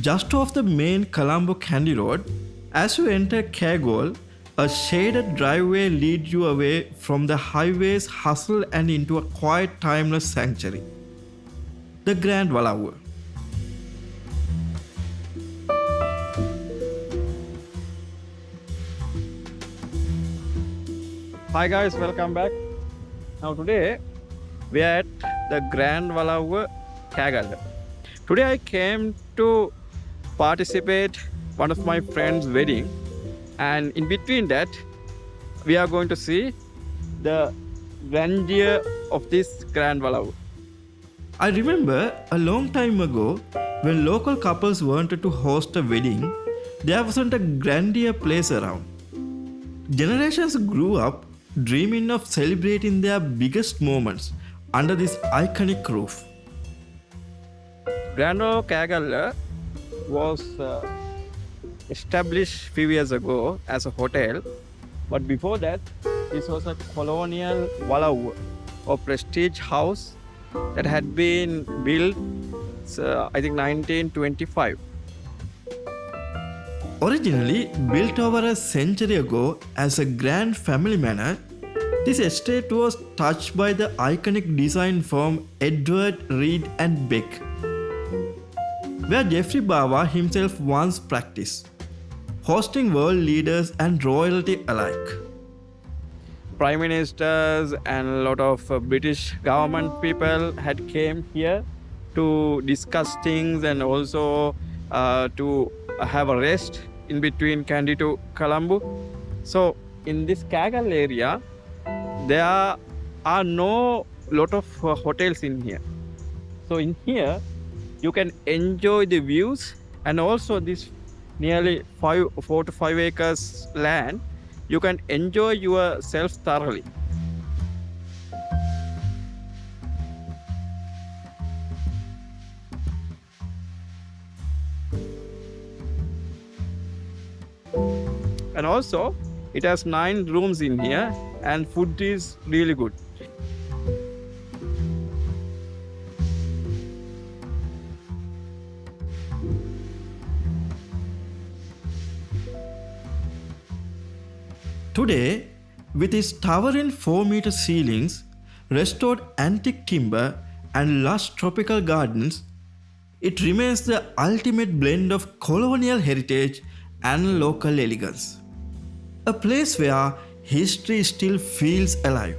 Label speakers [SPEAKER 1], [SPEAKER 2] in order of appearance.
[SPEAKER 1] Just off the main Colombo-Kandy road, as you enter Kegalle, a shaded driveway leads you away from the highway's hustle and into a quiet, timeless sanctuary, the Grand Walawwa. Hi guys, welcome back. Now today we are at the Grand Walawwa Kegalle. Today I came to participate one of my friend's wedding, and in between that we are going to see the grandeur of this Grand Walawwa. I remember a long time ago when local couples wanted to host a wedding, there wasn't a grandeur place around. Generations grew up dreaming of celebrating their biggest moments under this iconic roof. Grand Walawwa Kegalle was established few years ago as a hotel, but before that this was a colonial walawwa or prestige house that had been built I think 1925. Originally built over a century ago as a grand family manor, this estate was touched by the iconic design firm Edward Reed and Beck, where Jeffrey Bawa himself once practiced, hosting world leaders and royalty alike. Prime ministers and a lot of British government people had came here to discuss things and also to have a rest in between Kandy to Colombo. So in this Kegalle area, there are no lot of hotels in here. So in here, you can enjoy the views, and also this nearly 4 to 5 acres land, you can enjoy yourself thoroughly. And also it has 9 rooms in here and food is really good. Today, with its towering 4-meter ceilings, restored antique timber and lush tropical gardens, it remains the ultimate blend of colonial heritage and local elegance. A place where history still feels alive.